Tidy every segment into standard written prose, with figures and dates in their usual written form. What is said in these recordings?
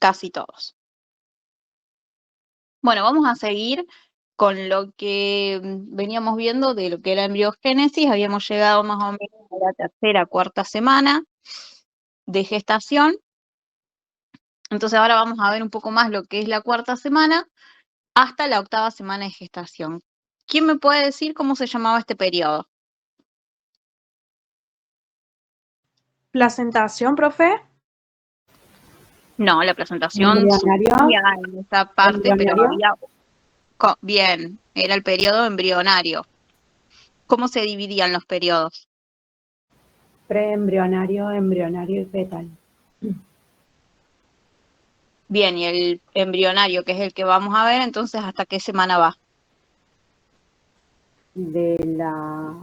casi todos. Bueno, vamos a seguir con lo que veníamos viendo de lo que era embriogénesis. Habíamos llegado más o menos a la tercera, cuarta semana de gestación. Entonces ahora vamos a ver un poco más lo que es la cuarta semana hasta la octava semana de gestación. ¿Quién me puede decir cómo se llamaba este periodo? ¿Placentación, profe? No, la presentación ¿Embrionario? subía en esa parte, pero ¿Embrionario? había... Bien, era el periodo embrionario. ¿Cómo se dividían los periodos? Preembrionario, embrionario y fetal. Bien, y el embrionario, que es el que vamos a ver, entonces, ¿hasta qué semana va? De la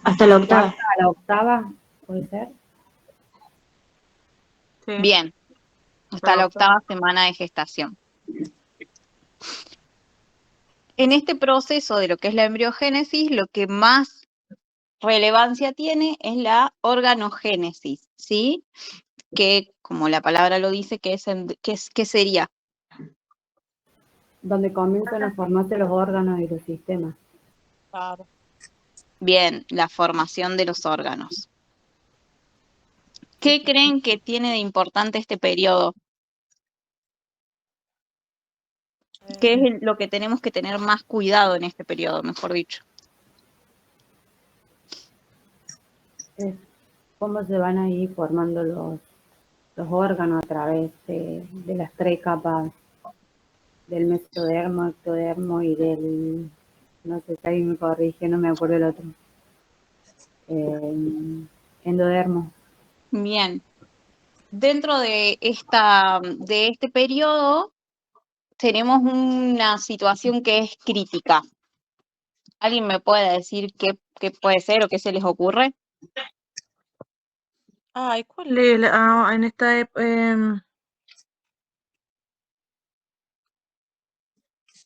Hasta la octava. cuarta a la octava, ¿puede ser? Sí. Bien, hasta la octava semana de gestación. En este proceso de lo que es la embriogénesis, lo que más relevancia tiene es la organogénesis, ¿sí? Que, como la palabra lo dice, ¿qué sería? Donde comienzan a formarse los órganos y los sistemas. Claro. Bien, la formación de los órganos. ¿Qué creen que tiene de importante este periodo? ¿Qué es lo que tenemos que tener más cuidado en este periodo, mejor dicho? Es cómo se van a ir formando los órganos a través de las tres capas del mesodermo, ectodermo y del, no sé si alguien me corrige, no me acuerdo el otro, endodermo. Bien. Dentro de este periodo tenemos una situación que es crítica. ¿Alguien me puede decir qué puede ser o qué se les ocurre? Ay, ¿cuál es en esta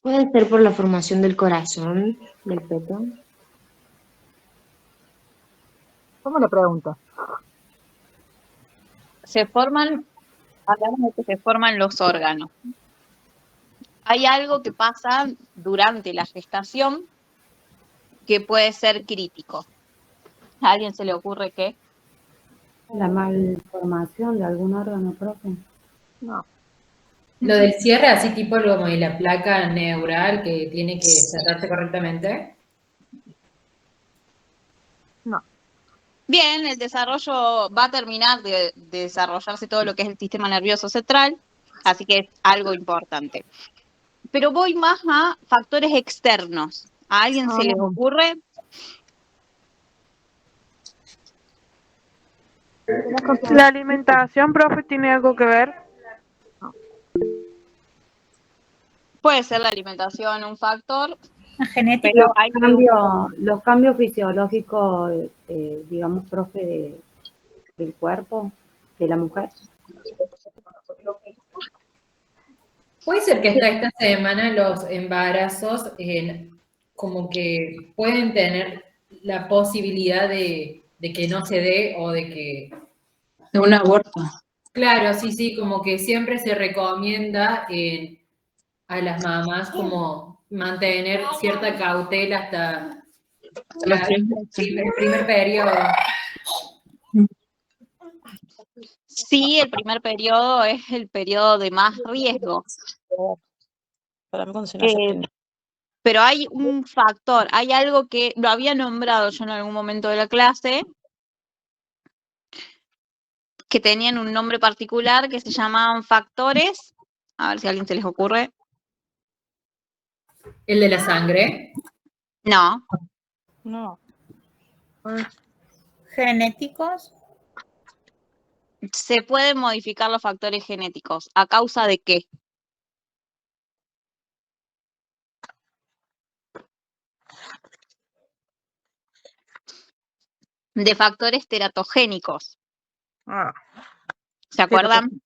Puede ser por la formación del corazón del feto. ¿Cómo le pregunto? Hablamos de que se forman los órganos. Hay algo que pasa durante la gestación que puede ser crítico. ¿A alguien se le ocurre qué? La malformación de algún órgano propio. No. Lo del cierre, así tipo como de la placa neural que tiene que cerrarse correctamente. No. Bien, el desarrollo va a terminar de desarrollarse todo lo que es el sistema nervioso central, así que es algo importante. Pero voy más a factores externos. ¿A alguien se les ocurre? ¿La alimentación, profe, tiene algo que ver? Puede ser la alimentación un factor, Genética. pero hay Los cambios fisiológicos, digamos, profe, del cuerpo de la mujer. Puede ser que hasta esta semana los embarazos como que pueden tener la posibilidad de que no se dé o de que... De un aborto. Claro, sí, como que siempre se recomienda a las mamás como mantener cierta cautela hasta el primer periodo. Sí, el primer periodo es el periodo de más riesgo. Para mí cuando se nace Pero hay un factor, hay algo que lo había nombrado yo en algún momento de la clase, que tenían un nombre particular que se llamaban factores. A ver si a alguien se les ocurre. ¿El de la sangre? No. No. Genéticos. Se pueden modificar los factores genéticos. ¿A causa de qué? De factores teratogénicos. ¿Se acuerdan?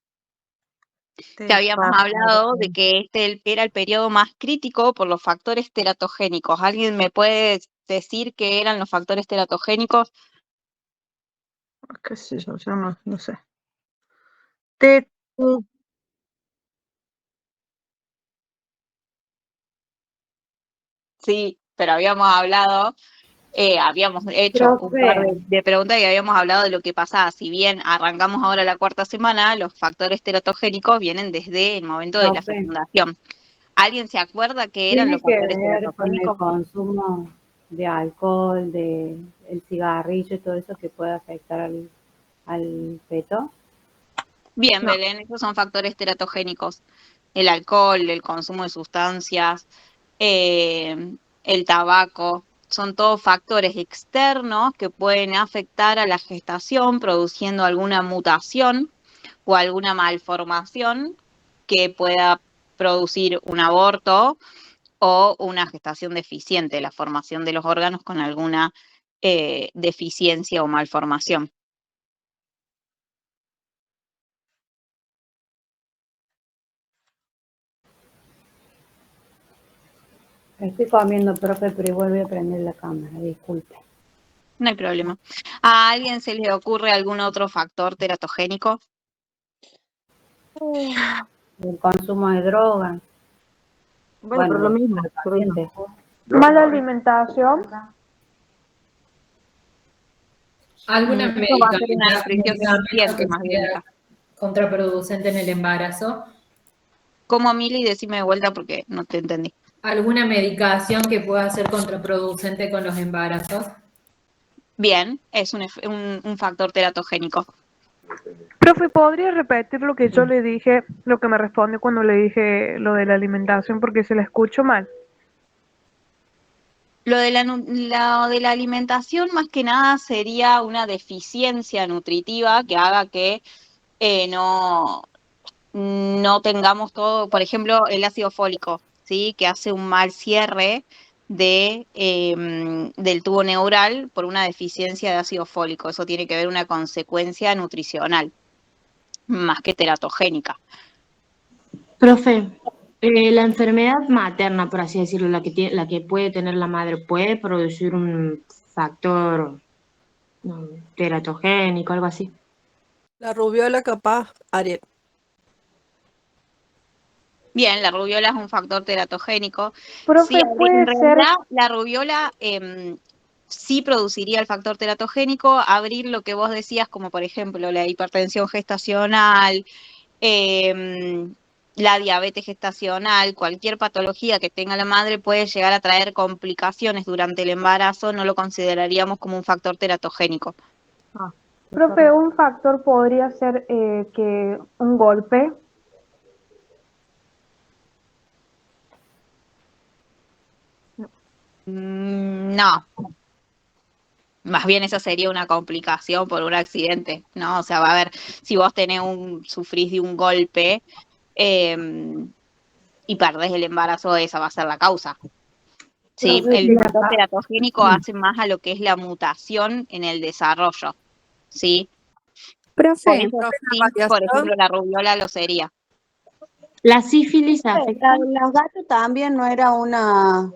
Que habíamos hablado de que este era el periodo más crítico por los factores teratogénicos. ¿Alguien me puede decir qué eran los factores teratogénicos? ¿Qué sé yo? Yo no sé. Sí, pero habíamos hablado, habíamos hecho un par de preguntas y habíamos hablado de lo que pasaba. Si bien arrancamos ahora la cuarta semana, los factores teratogénicos vienen desde el momento de la Profe, fecundación. ¿Alguien se acuerda qué eran tiene los que factores ver con el teratogénicos? consumo de alcohol, de el cigarrillo y todo eso que puede afectar al feto. Bien, No. Belén, esos son factores teratogénicos. El alcohol, el consumo de sustancias, el tabaco, son todos factores externos que pueden afectar a la gestación, produciendo alguna mutación o alguna malformación que pueda producir un aborto o una gestación deficiente, la formación de los órganos con alguna deficiencia o malformación. Estoy comiendo, profe, pero igual voy a prender la cámara, disculpe. No hay problema. ¿A alguien se le ocurre algún otro factor teratogénico? El consumo de drogas. Bueno, pero lo mismo. para pacientes. Mala alimentación. ¿Alguna Eso va a ser una nutrición medicamento deficiente, que más bien. sea contraproducente en el embarazo? ¿Cómo, Mili? Decime de vuelta porque no te entendí. ¿Alguna medicación que pueda ser contraproducente con los embarazos? Bien, es un factor teratogénico. Profe, ¿podría repetir lo que yo le dije, lo que me responde cuando le dije lo de la alimentación, porque se la escucho mal? Lo de la alimentación, más que nada, sería una deficiencia nutritiva que haga que no tengamos todo, por ejemplo, el ácido fólico, ¿sí? Que hace un mal cierre del tubo neural por una deficiencia de ácido fólico. Eso tiene que ver una consecuencia nutricional, más que teratogénica. Profe, la enfermedad materna, por así decirlo, la que puede tener la madre, ¿puede producir un factor teratogénico, algo así? La rubiola capaz, Ariel. Bien, la rubiola es un factor teratogénico. Sí, Profe, en puede ser, realidad la rubiola sí produciría el factor teratogénico, abrir lo que vos decías, como por ejemplo la hipertensión gestacional, la diabetes gestacional, cualquier patología que tenga la madre puede llegar a traer complicaciones durante el embarazo, no lo consideraríamos como un factor teratogénico. profe, un factor podría ser que un golpe. No, más bien esa sería una complicación por un accidente, ¿no? O sea, va a ver, si vos sufrís de un golpe y perdés el embarazo, esa va a ser la causa. Sí, Profe, el ¿qué factor pasa? teratogénico hace más a lo que es la mutación en el desarrollo, ¿sí? Por Profe, eso Profe, sí, la por radiación. ejemplo, la rubiola lo sería. ¿La sífilis afecta? La de los gatos también no era una,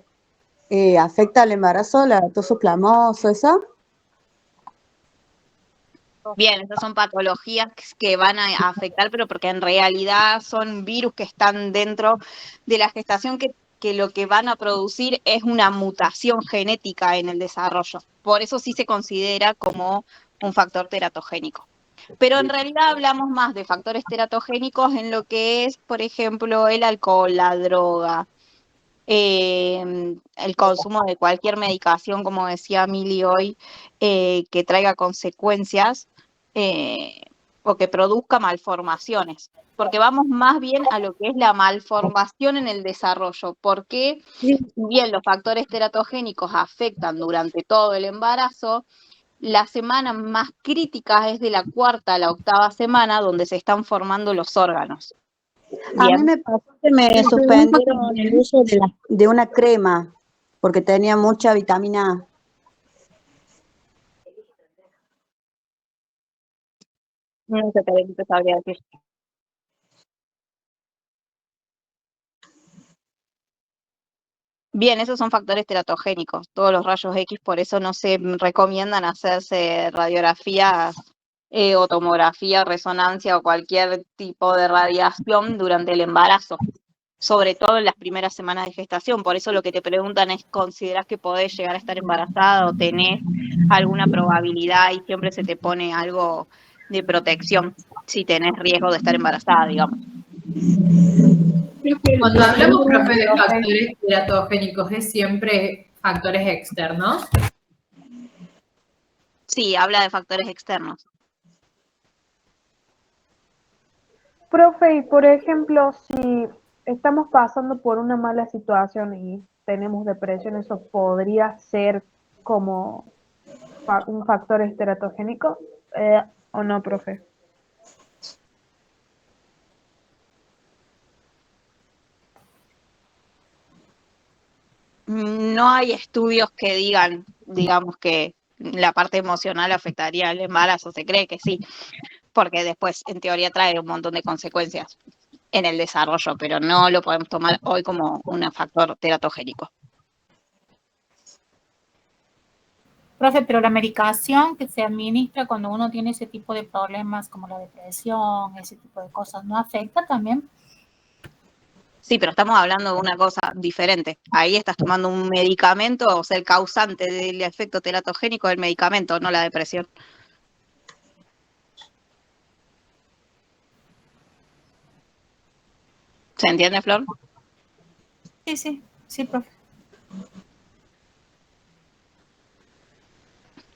afecta al embarazo, la toxoplasmosis, ¿esa? Bien, esas son patologías que van a afectar, pero porque en realidad son virus que están dentro de la gestación que lo que van a producir es una mutación genética en el desarrollo. Por eso sí se considera como un factor teratogénico. Pero en realidad hablamos más de factores teratogénicos en lo que es, por ejemplo, el alcohol, la droga, el consumo de cualquier medicación, como decía Mili hoy, que traiga consecuencias o que produzca malformaciones. Porque vamos más bien a lo que es la malformación en el desarrollo, porque si bien los factores teratogénicos afectan durante todo el embarazo, la semana más crítica es de la 4ª a la 8ª semana, donde se están formando los órganos. A mí Bien. me pasó que me suspendieron el uso de una crema, porque tenía mucha vitamina A. No sé qué te sabría decir. Bien, esos son factores teratogénicos, todos los rayos X, por eso no se recomiendan hacerse radiografías o tomografía, resonancia o cualquier tipo de radiación durante el embarazo. sobre todo en las primeras semanas de gestación. Por eso lo que te preguntan es, ¿considerás que podés llegar a estar embarazada o tenés alguna probabilidad? Y siempre se te pone algo de protección si tenés riesgo de estar embarazada, digamos. Cuando hablamos, profe, de Profe. factores teratogénicos, ¿es siempre factores externos? Sí, habla de factores externos. Profe, y por ejemplo, si estamos pasando por una mala situación y tenemos depresión, ¿eso podría ser como un factor esteratogénico? ¿O no, profe? No hay estudios que digan, digamos, que la parte emocional afectaría al embarazo. Se cree que sí, porque después, en teoría, trae un montón de consecuencias en el desarrollo, pero no lo podemos tomar hoy como un factor teratogénico. Profe, pero la medicación que se administra cuando uno tiene ese tipo de problemas como la depresión, ese tipo de cosas, ¿no afecta también? Sí, pero estamos hablando de una cosa diferente. Ahí estás tomando un medicamento, o sea, el causante del efecto teratogénico es el medicamento, no la depresión. ¿Se entiende, Flor? Sí, profe.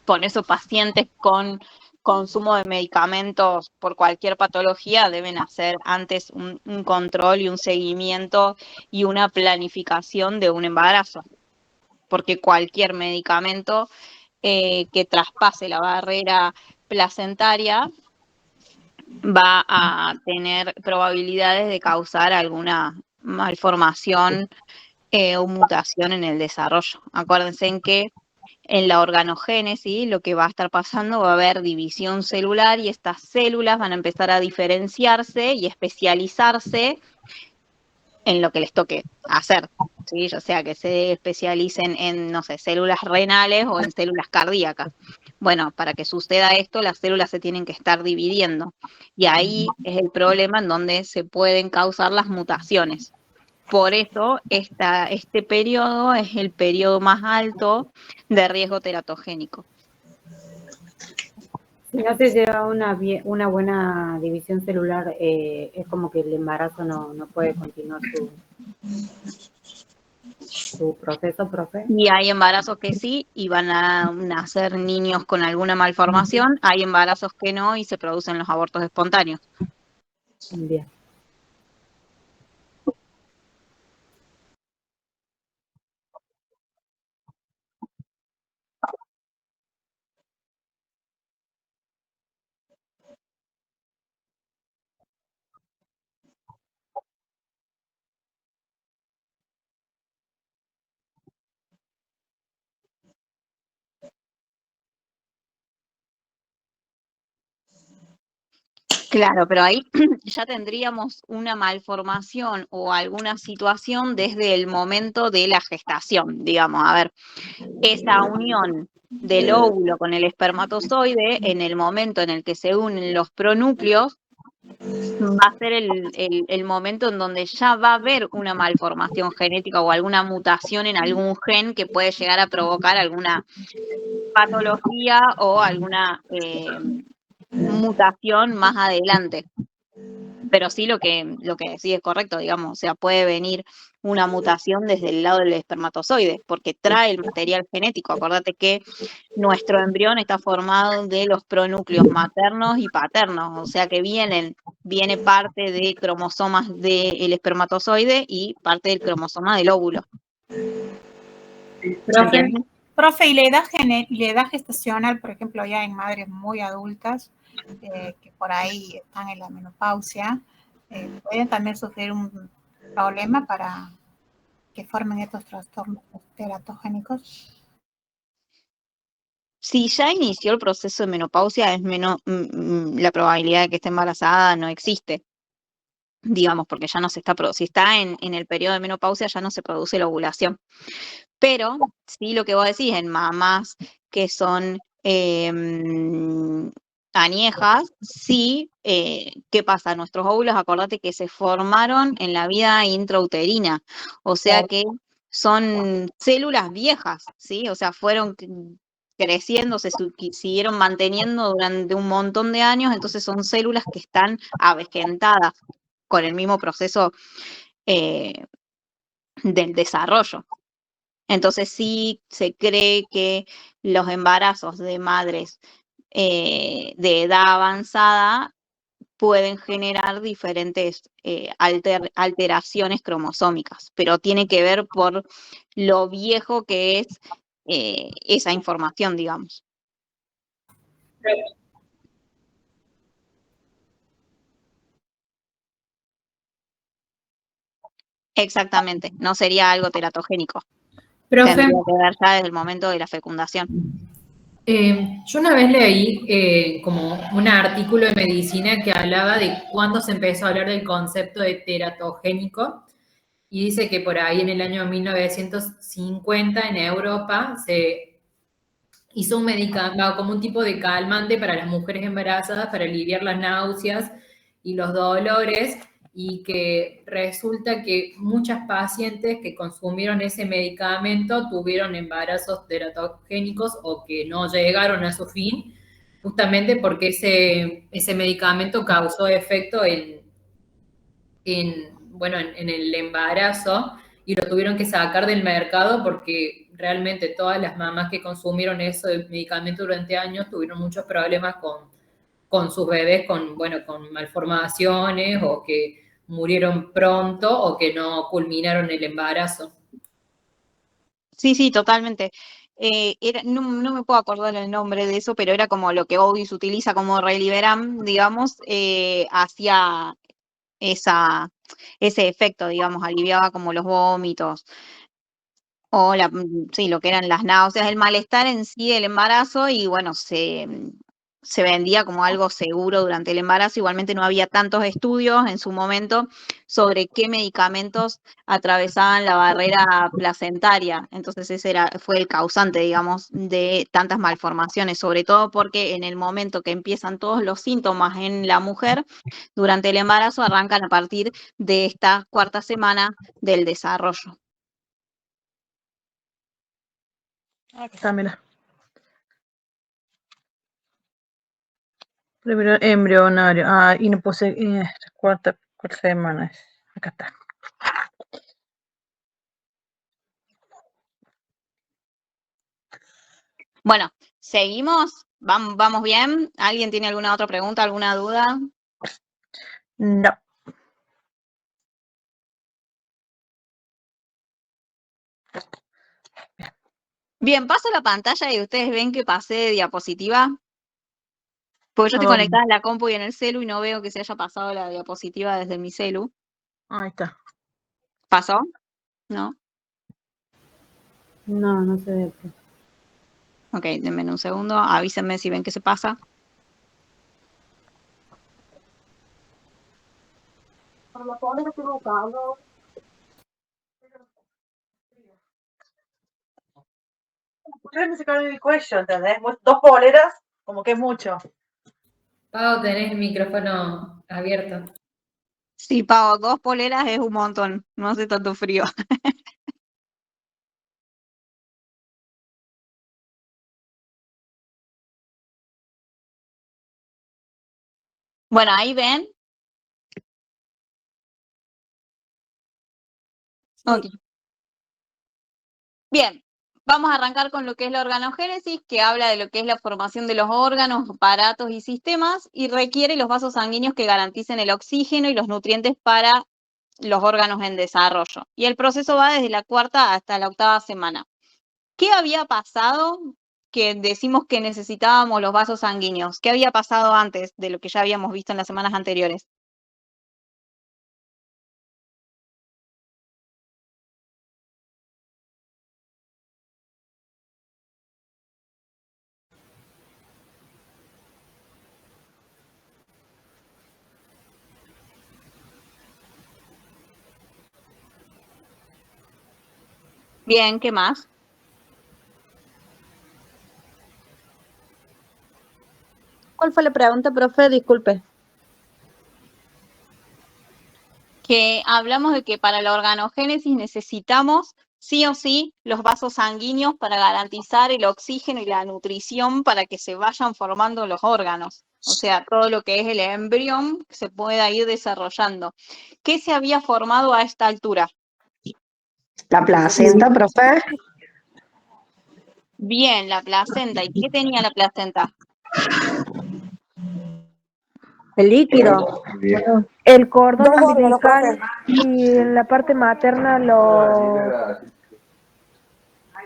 Por eso pacientes con consumo de medicamentos por cualquier patología deben hacer antes un control y un seguimiento y una planificación de un embarazo, porque cualquier medicamento que traspase la barrera placentaria va a tener probabilidades de causar alguna malformación o mutación en el desarrollo. Acuérdense en que en la organogénesis lo que va a estar pasando va a haber división celular y estas células van a empezar a diferenciarse y especializarse en lo que les toque hacer, ¿sí? Ya sea que se especialicen en, no sé, células renales o en células cardíacas. Bueno, para que suceda esto, las células se tienen que estar dividiendo y ahí es el problema en donde se pueden causar las mutaciones. Por eso este periodo es el periodo más alto de riesgo teratogénico. Si no se lleva una buena división celular, es como que el embarazo no puede continuar su proceso, profe. Y hay embarazos que sí y van a nacer niños con alguna malformación, hay embarazos que no y se producen los abortos espontáneos. Bien. Claro, pero ahí ya tendríamos una malformación o alguna situación desde el momento de la gestación, digamos. A ver, esa unión del óvulo con el espermatozoide, en el momento en el que se unen los pronúcleos, va a ser el momento en donde ya va a haber una malformación genética o alguna mutación en algún gen que puede llegar a provocar alguna patología o alguna mutación más adelante. Pero sí lo que decís es correcto, digamos, o sea, puede venir una mutación desde el lado del espermatozoide, porque trae el material genético. Acordate que nuestro embrión está formado de los pronúcleos maternos y paternos, o sea que viene parte de cromosomas del espermatozoide y parte del cromosoma del óvulo. Profe, ¿y la edad gestacional, por ejemplo, ya en madres muy adultas, que por ahí están en la menopausia, pueden también sufrir un problema para que formen estos trastornos teratogénicos? Si ya inició el proceso de menopausia, es menos la probabilidad de que esté embarazada no existe, digamos, porque ya no se está, si está en el periodo de menopausia ya no se produce la ovulación. Pero sí lo que vos decís, en mamás que son añejas, sí, ¿qué pasa? Nuestros óvulos, acordate que se formaron en la vida intrauterina, o sea que son células viejas, ¿sí? O sea, fueron creciendo, siguieron manteniendo durante un montón de años, entonces son células que están avejentadas con el mismo proceso del desarrollo. Entonces sí se cree que los embarazos de madres de edad avanzada pueden generar diferentes alteraciones cromosómicas, pero tiene que ver por lo viejo que es esa información, digamos. Exactamente, no sería algo teratogénico. Profe, Tendría que ver ya desde el momento de la fecundación. yo una vez leí como un artículo de medicina que hablaba de cuándo se empezó a hablar del concepto de teratogénico y dice que por ahí en el año 1950 en Europa se hizo un medicamento como un tipo de calmante para las mujeres embarazadas para aliviar las náuseas y los dolores y que resulta que muchas pacientes que consumieron ese medicamento tuvieron embarazos teratogénicos o que no llegaron a su fin, justamente porque ese medicamento causó efecto en el embarazo y lo tuvieron que sacar del mercado porque realmente todas las mamás que consumieron ese medicamento durante años tuvieron muchos problemas con sus bebés, con malformaciones o que murieron pronto o que no culminaron el embarazo. Sí, sí, totalmente. No me puedo acordar el nombre de eso, pero era como lo que Ovis utiliza como Reliberam, digamos, hacía ese efecto, digamos, aliviaba como los vómitos o sí, lo que eran las náuseas, el malestar en sí del embarazo y bueno, se vendía como algo seguro durante el embarazo. Igualmente no había tantos estudios en su momento sobre qué medicamentos atravesaban la barrera placentaria. Entonces fue el causante, digamos, de tantas malformaciones, sobre todo porque en el momento que empiezan todos los síntomas en la mujer, durante el embarazo arrancan a partir de esta cuarta semana del desarrollo. Acá está, mira. Primero embrionario. Ah, y no puse cuarta semana. Acá está. Bueno, seguimos. ¿Vamos bien? ¿Alguien tiene alguna otra pregunta, alguna duda? No. Bien, paso la pantalla y ustedes ven que pasé de diapositiva. Porque yo estoy Oh, conectada en la compu y en el celu y no veo que se haya pasado la diapositiva desde mi celu. ahí está. ¿Pasó? ¿No? No, no se ve. Ok, denme un segundo. Avísenme si ven que se pasa. Ustedes me sacaron el cuello, ¿entendés? 2 poleras, como que es mucho. Pau, tenés el micrófono abierto. Sí, Pau, 2 poleras es un montón. No hace tanto frío. Bueno, ahí ven. Ok. Bien, vamos a arrancar con lo que es la organogénesis, que habla de lo que es la formación de los órganos, aparatos y sistemas, y requiere los vasos sanguíneos que garanticen el oxígeno y los nutrientes para los órganos en desarrollo. Y el proceso va desde la cuarta hasta la octava semana. ¿Qué había pasado que decimos que necesitábamos los vasos sanguíneos? ¿Qué había pasado antes de lo que ya habíamos visto en las semanas anteriores? Bien, ¿qué más? ¿Cuál fue la pregunta, profe? Disculpe. Que hablamos de que para la organogénesis necesitamos sí o sí los vasos sanguíneos para garantizar el oxígeno y la nutrición para que se vayan formando los órganos. O sea, todo lo que es el embrión se pueda ir desarrollando. ¿Qué se había formado a esta altura? La placenta, profe. Bien, la placenta. ¿Y qué tenía la placenta? El líquido. El cordón Dos órganos, umbilical profe. y en la parte materna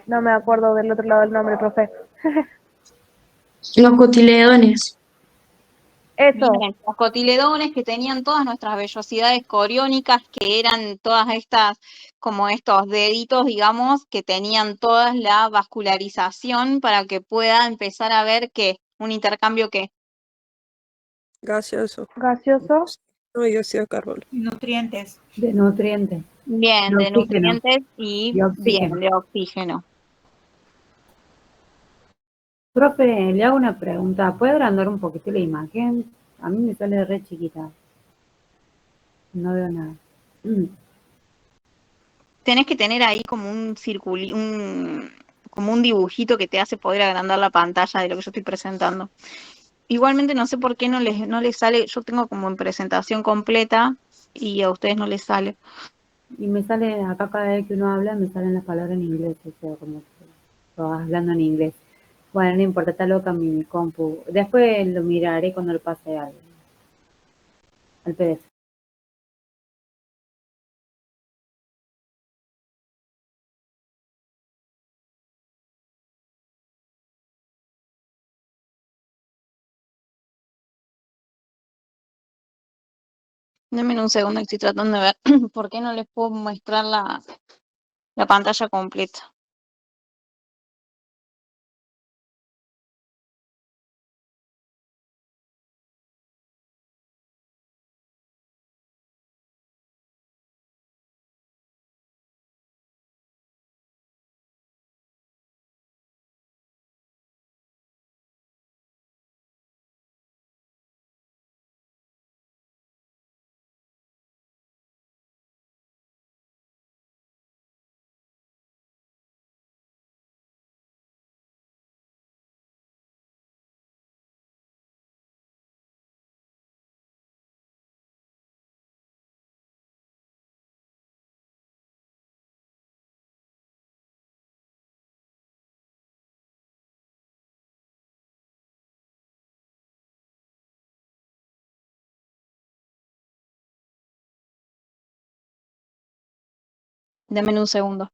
no me acuerdo del otro lado del nombre, profe. Los cotiledones. Eso, Bien, los cotiledones que tenían todas nuestras vellosidades coriónicas, que eran todas estas, como estos deditos, digamos, que tenían toda la vascularización para que pueda empezar a ver que un intercambio que Gaseoso. gaseoso. No, dióxido de carbono. Nutrientes. De nutrientes, bien de de oxígeno, nutrientes y de bien oxígeno. de oxígeno. Profe, le hago una pregunta. ¿Puede agrandar un poquito la imagen? A mí me sale re chiquita. No veo nada. Tenés que tener ahí como un como un dibujito que te hace poder agrandar la pantalla de lo que yo estoy presentando. Igualmente no sé por qué no les sale, yo tengo como en presentación completa y a ustedes no les sale. Y me sale acá cada vez que uno habla, me salen las palabras en inglés, o sea, como que vas hablando en inglés. Bueno, no importa, está loca mi compu. Después lo miraré cuando lo pase al PDF. Denme un segundo que estoy tratando de ver por qué no les puedo mostrar la pantalla completa. Denme un segundo.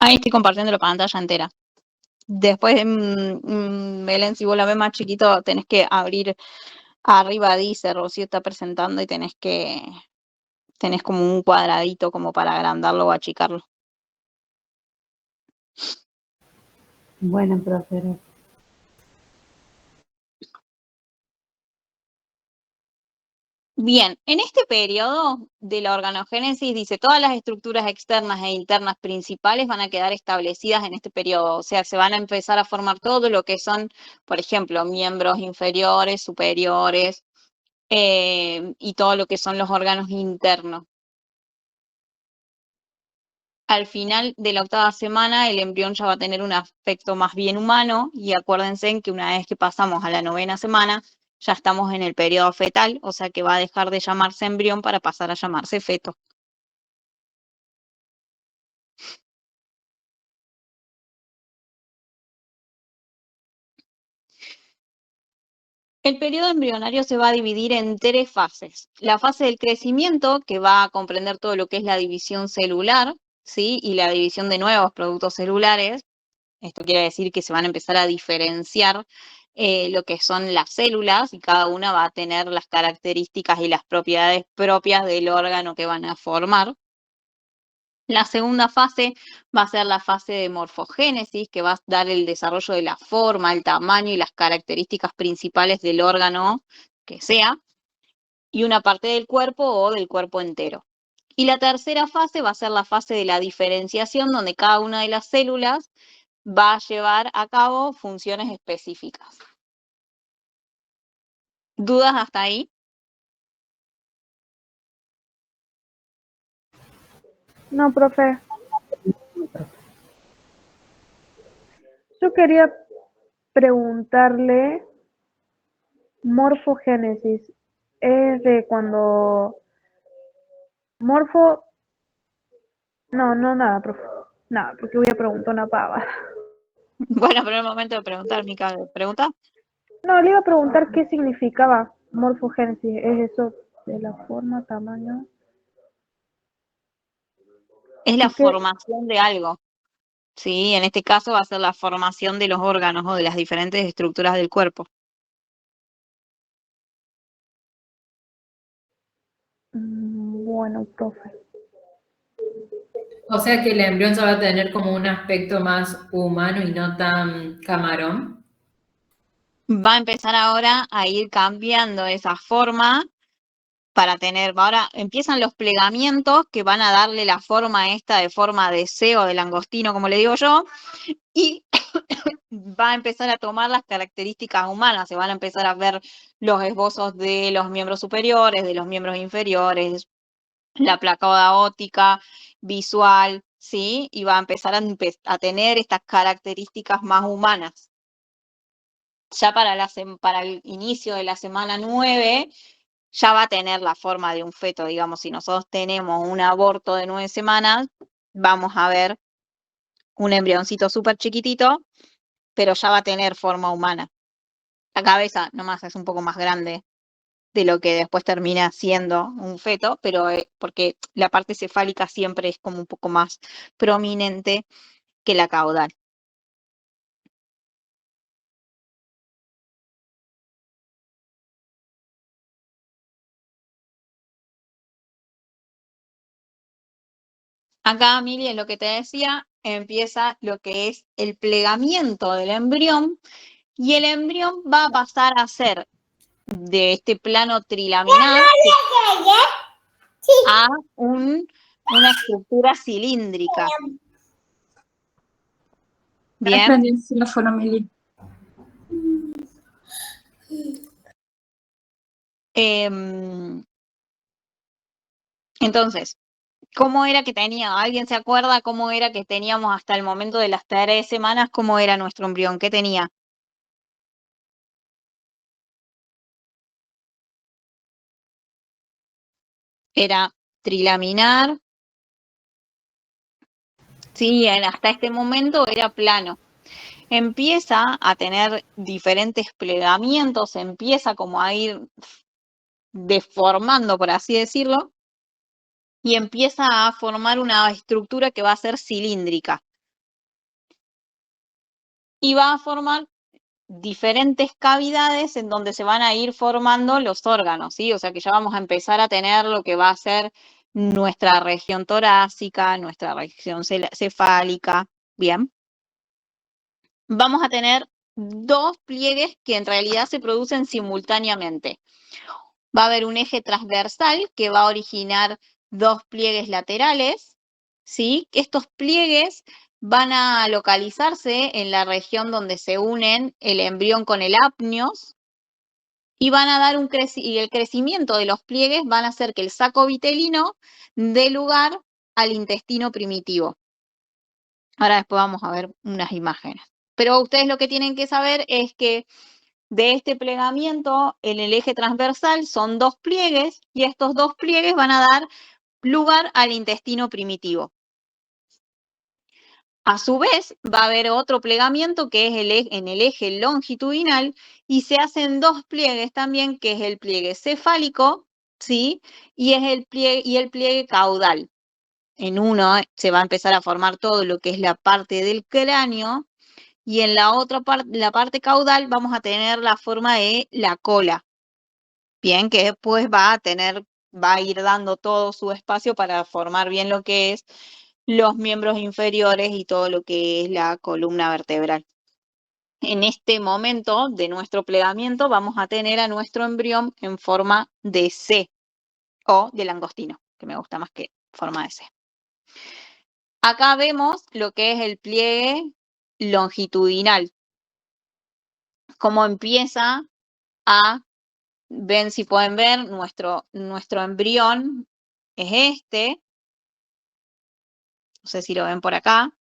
Ahí estoy compartiendo la pantalla entera. Después, Belén, si vos la ves más chiquito, tenés que abrir arriba, dice, Rocío está presentando y tenés como un cuadradito como para agrandarlo o achicarlo. Bueno, profe. Bien, en este periodo de la organogénesis dice todas las estructuras externas e internas principales van a quedar establecidas en este periodo, o sea, se van a empezar a formar todo lo que son, por ejemplo, miembros inferiores, superiores, y todo lo que son los órganos internos. Al final de la 8ª semana, el embrión ya va a tener un aspecto más bien humano, y acuérdense en que una vez que pasamos a la 9ª semana, ya estamos en el periodo fetal, o sea que va a dejar de llamarse embrión para pasar a llamarse feto. El periodo embrionario se va a dividir en 3 fases. La fase del crecimiento, que va a comprender todo lo que es la división celular, ¿sí? Y la división de nuevos productos celulares. Esto quiere decir que se van a empezar a diferenciar lo que son las células, y cada una va a tener las características y las propiedades propias del órgano que van a formar. La segunda fase va a ser la fase de morfogénesis, que va a dar el desarrollo de la forma, el tamaño y las características principales del órgano que sea, y una parte del cuerpo o del cuerpo entero. Y la tercera fase va a ser la fase de la diferenciación, donde cada una de las células va a llevar a cabo funciones específicas. ¿Dudas hasta ahí? No, profe. Yo quería preguntarle, morfogénesis, es de cuando morfo, no, nada, profe, nada, porque voy a preguntar una pava. Bueno, pero es el momento de preguntar, Mica. ¿Pregunta? No, le iba a preguntar qué significaba morfogénesis, es eso de la forma, tamaño. Es la ¿Y qué? formación de algo. Sí, en este caso va a ser la formación de los órganos o de las diferentes estructuras del cuerpo. Bueno, profe. O sea que el embrión ya va a tener como un aspecto más humano y no tan camarón. Va a empezar ahora a ir cambiando esa forma para tener, ahora empiezan los plegamientos que van a darle la forma esta de forma de C o de langostino, como le digo yo, y va a empezar a tomar las características humanas, se van a empezar a ver los esbozos de los miembros superiores, de los miembros inferiores, la placa óptica, visual, ¿sí? Y va a empezar a tener estas características más humanas. Ya para el inicio de la semana 9, ya va a tener la forma de un feto, digamos, si nosotros tenemos un aborto de 9 semanas, vamos a ver un embrioncito súper chiquitito, pero ya va a tener forma humana. La cabeza nomás es un poco más grande de lo que después termina siendo un feto, pero porque la parte cefálica siempre es como un poco más prominente que la caudal. Acá, Mili, en lo que te decía, empieza lo que es el plegamiento del embrión, y el embrión va a pasar a ser de este plano trilaminar a una estructura cilíndrica. Bien. Entonces, ¿cómo era que tenía? ¿Alguien se acuerda cómo era que teníamos hasta el momento de las 3 semanas? ¿Cómo era nuestro embrión? ¿Qué tenía? Era trilaminar. Sí, hasta este momento era plano. Empieza a tener diferentes plegamientos, empieza como a ir deformando, por así decirlo, y empieza a formar una estructura que va a ser cilíndrica. y va a formar diferentes cavidades en donde se van a ir formando los órganos, ¿sí? O sea que ya vamos a empezar a tener lo que va a ser nuestra región torácica, nuestra región cefálica, ¿bien? Vamos a tener dos pliegues que en realidad se producen simultáneamente. Va a haber un eje transversal que va a originar dos pliegues laterales, ¿sí? Estos pliegues van a localizarse en la región donde se unen el embrión con el apnios y van a dar y el crecimiento de los pliegues van a hacer que el saco vitelino dé lugar al intestino primitivo. Ahora después vamos a ver unas imágenes. Pero ustedes lo que tienen que saber es que de este plegamiento en el eje transversal son dos pliegues y estos dos pliegues van a dar lugar al intestino primitivo. A su vez, va a haber otro plegamiento que es en el eje longitudinal y se hacen dos pliegues también, que es el pliegue cefálico, ¿sí? Y es el pliegue caudal. En uno se va a empezar a formar todo lo que es la parte del cráneo y en la otra parte, la parte caudal, vamos a tener la forma de la cola. Bien, que después va a ir dando todo su espacio para formar bien lo que es los miembros inferiores y todo lo que es la columna vertebral. En este momento de nuestro plegamiento vamos a tener a nuestro embrión en forma de C o de langostino, que me gusta más que forma de C. Acá vemos lo que es el pliegue longitudinal, cómo empieza ven si pueden ver, nuestro embrión es este, no sé si lo ven por acá,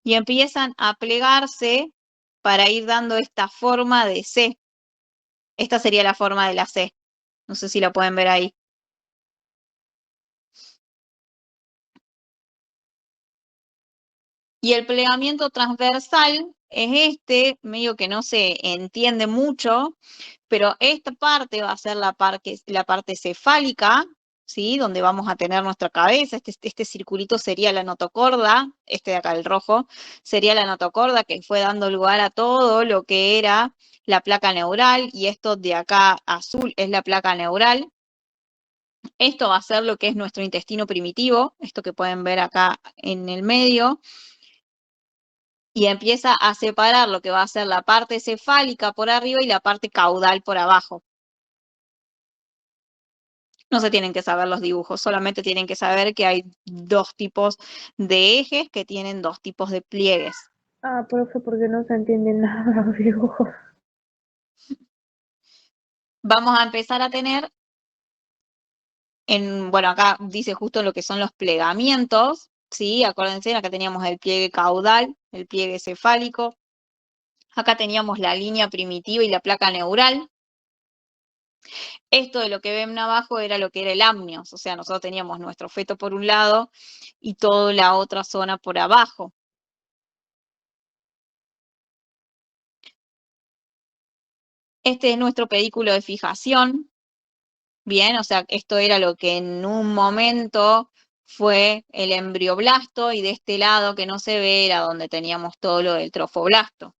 y empiezan a plegarse para ir dando esta forma de C. Esta sería la forma de la C. No sé si la pueden ver ahí. Y el plegamiento transversal es este, medio que no se entiende mucho, pero esta parte va a ser la parte cefálica, ¿sí? Donde vamos a tener nuestra cabeza. Este circulito sería la notocorda, este de acá, el rojo, sería la notocorda que fue dando lugar a todo lo que era la placa neural, y esto de acá azul es la placa neural. Esto va a ser lo que es nuestro intestino primitivo, esto que pueden ver acá en el medio, y empieza a separar lo que va a ser la parte cefálica por arriba y la parte caudal por abajo. No se tienen que saber los dibujos, solamente tienen que saber que hay dos tipos de ejes que tienen dos tipos de pliegues. Ah, profe, porque no se entiende nada los dibujos. Vamos a empezar a tener, bueno, acá dice justo lo que son los plegamientos, ¿sí? Acuérdense, acá teníamos el pliegue caudal, el pliegue cefálico. Acá teníamos la línea primitiva y la placa neural. Esto de lo que ven abajo era lo que era el amnios, o sea, nosotros teníamos nuestro feto por un lado y toda la otra zona por abajo. Este es nuestro pedículo de fijación. Bien, o sea, esto era lo que en un momento fue el embrioblasto, y de este lado que no se ve era donde teníamos todo lo del trofoblasto.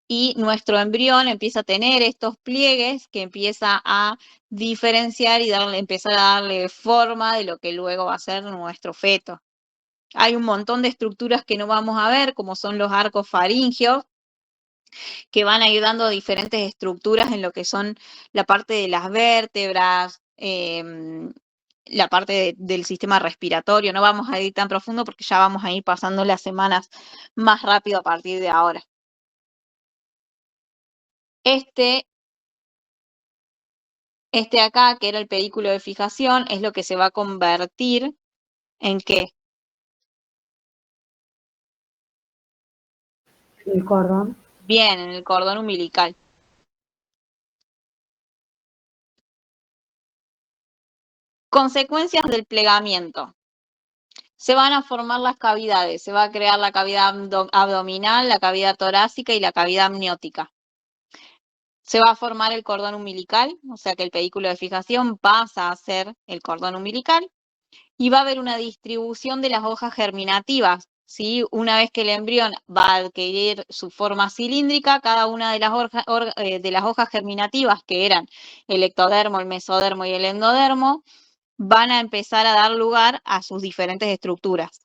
Y nuestro embrión empieza a tener estos pliegues que empieza a diferenciar y empezar a darle forma de lo que luego va a ser nuestro feto. Hay un montón de estructuras que no vamos a ver, como son los arcos faringeos, que van a ir dando diferentes estructuras en lo que son la parte de las vértebras, la parte del sistema respiratorio. No vamos a ir tan profundo porque ya vamos a ir pasando las semanas más rápido a partir de ahora. Este acá, que era el pedículo de fijación, es lo que se va a convertir en ¿qué? El cordón. Bien, en el cordón umbilical. Consecuencias del plegamiento. Se van a formar las cavidades, se va a crear la cavidad abdominal, la cavidad torácica y la cavidad amniótica. Se va a formar el cordón umbilical, o sea que el pedículo de fijación pasa a ser el cordón umbilical, y va a haber una distribución de las hojas germinativas, ¿sí? Una vez que el embrión va a adquirir su forma cilíndrica, cada una de las hojas germinativas, que eran el ectodermo, el mesodermo y el endodermo, van a empezar a dar lugar a sus diferentes estructuras.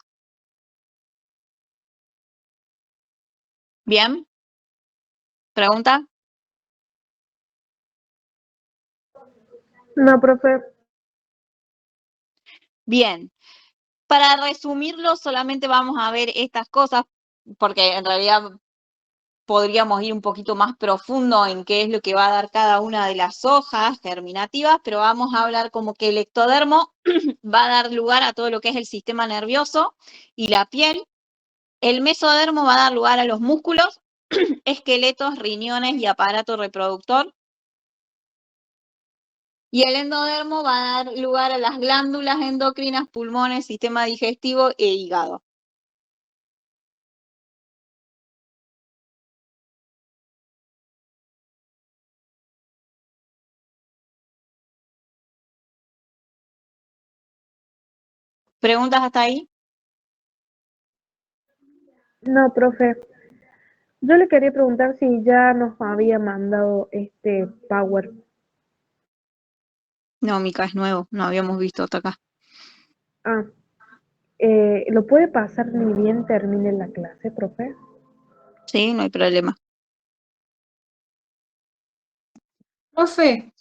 ¿Bien? ¿Pregunta? No, profe. Bien. Para resumirlo, solamente vamos a ver estas cosas, porque en realidad podríamos ir un poquito más profundo en qué es lo que va a dar cada una de las hojas germinativas, pero vamos a hablar como que el ectodermo va a dar lugar a todo lo que es el sistema nervioso y la piel. El mesodermo va a dar lugar a los músculos, esqueletos, riñones y aparato reproductor. Y el endodermo va a dar lugar a las glándulas endocrinas, pulmones, sistema digestivo e hígado. ¿Preguntas hasta ahí? No, profe. Yo le quería preguntar si ya nos había mandado este Power. No, Mica, es nuevo, no habíamos visto hasta acá. Ah, ¿lo puede pasar ni bien termine la clase, profe? Sí, no hay problema. Profe,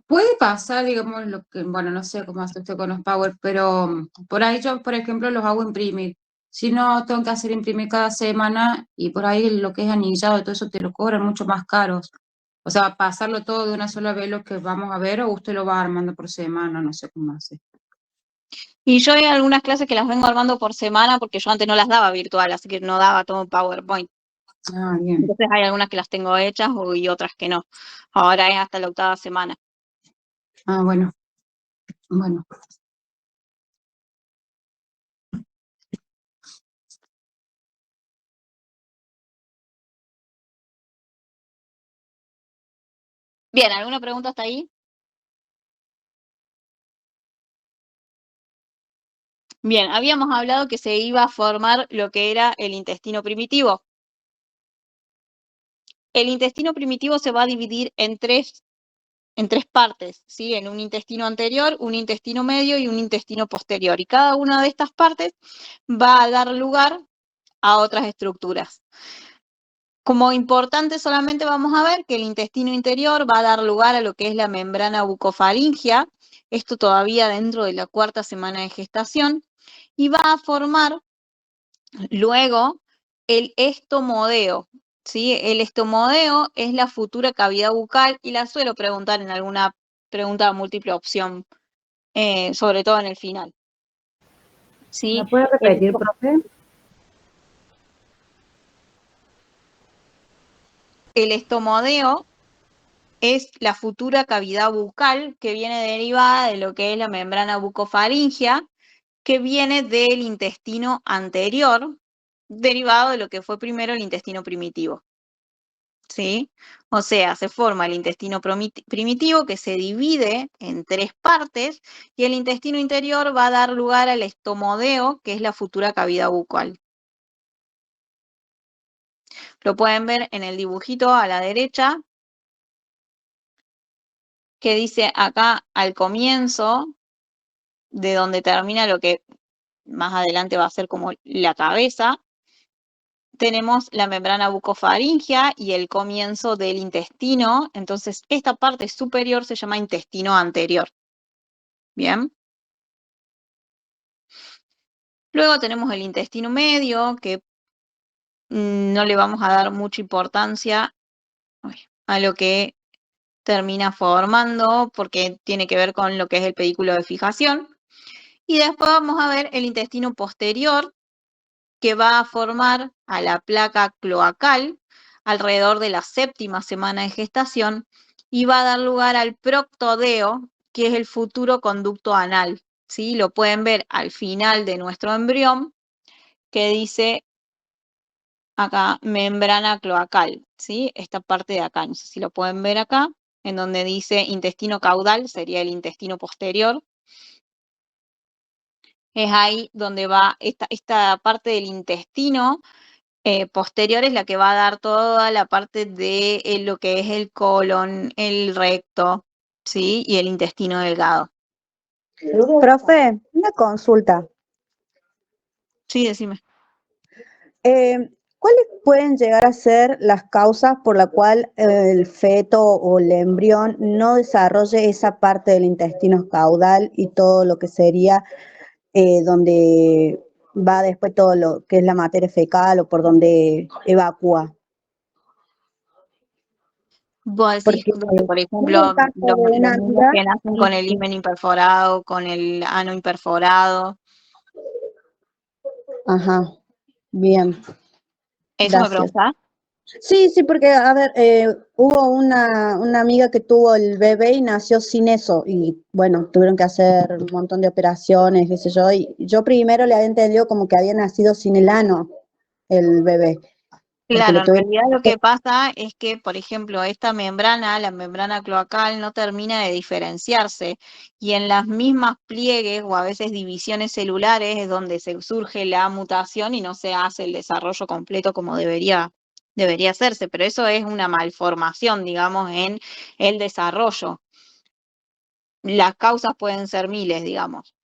puede pasar, digamos, lo que, bueno, no sé cómo hace usted con los Power, pero por ahí yo, por ejemplo, los hago imprimir. Si no, tengo que hacer imprimir cada semana y por ahí lo que es anillado y todo eso te lo cobran mucho más caros. O sea, pasarlo todo de una sola vez lo que vamos a ver o usted lo va armando por semana, no sé cómo hace. Y yo hay algunas clases que las vengo armando por semana porque yo antes no las daba virtual, así que no daba todo en PowerPoint. Ah, bien. Entonces hay algunas que las tengo hechas y otras que no. Ahora es hasta la 8ª semana. Ah, bueno. Bueno. Bien, ¿alguna pregunta hasta ahí? Bien, habíamos hablado que se iba a formar lo que era el intestino primitivo. El intestino primitivo se va a dividir en tres partes, ¿sí? En un intestino anterior, un intestino medio y un intestino posterior. Y cada una de estas partes va a dar lugar a otras estructuras. Como importante solamente vamos a ver que el intestino interior va a dar lugar a lo que es la membrana bucofaringia, esto todavía dentro de la 4ª semana de gestación, y va a formar luego el estomodeo, ¿sí? El estomodeo es la futura cavidad bucal y la suelo preguntar en alguna pregunta de múltiple opción, sobre todo en el final. ¿Sí? ¿Me puede repetir, profe? El estomodeo es la futura cavidad bucal que viene derivada de lo que es la membrana bucofaringia, que viene del intestino anterior, derivado de lo que fue primero el intestino primitivo. ¿Sí? O sea, se forma el intestino primitivo que se divide en 3 partes y el intestino interior va a dar lugar al estomodeo, que es la futura cavidad bucal. Lo pueden ver en el dibujito a la derecha, que dice acá al comienzo, de donde termina lo que más adelante va a ser como la cabeza, tenemos la membrana bucofaringia y el comienzo del intestino, entonces esta parte superior se llama intestino anterior. Bien. Luego tenemos el intestino medio, que no le vamos a dar mucha importancia a lo que termina formando, porque tiene que ver con lo que es el pedículo de fijación. Y después vamos a ver el intestino posterior, que va a formar a la placa cloacal alrededor de la 7ª semana de gestación y va a dar lugar al proctodeo, que es el futuro conducto anal. ¿Sí? Lo pueden ver al final de nuestro embrión, que dice acá membrana cloacal, ¿sí? Esta parte de acá, no sé si lo pueden ver acá, en donde dice intestino caudal, sería el intestino posterior. es ahí donde va esta parte del intestino posterior, es la que va a dar toda la parte de lo que es el colon, el recto, ¿sí? Y el intestino delgado. Profe, una consulta. Sí, decime. ¿Cuáles pueden llegar a ser las causas por la cual el feto o el embrión no desarrolle esa parte del intestino caudal y todo lo que sería donde va después todo lo que es la materia fecal o por donde evacúa? Vos decís, Porque por tuve el ejemplo, caso los de una niños amiga que nacen con el himen imperforado, con el ano imperforado. Ajá, bien, ¿Eso me gracias. preguntás? Sí, sí, porque, a ver, hubo una amiga que tuvo el bebé y nació sin eso, y bueno, tuvieron que hacer un montón de operaciones, qué sé yo, y yo primero le había entendido como que había nacido sin el ano el bebé, porque Claro, le en tuvieron realidad lo que que pasa es que, por ejemplo, esta membrana, la membrana cloacal, no termina de diferenciarse y en las mismas pliegues o a veces divisiones celulares es donde se surge la mutación y no se hace el desarrollo completo como debería hacerse, pero eso es una malformación, digamos, en el desarrollo. Las causas pueden ser miles, digamos.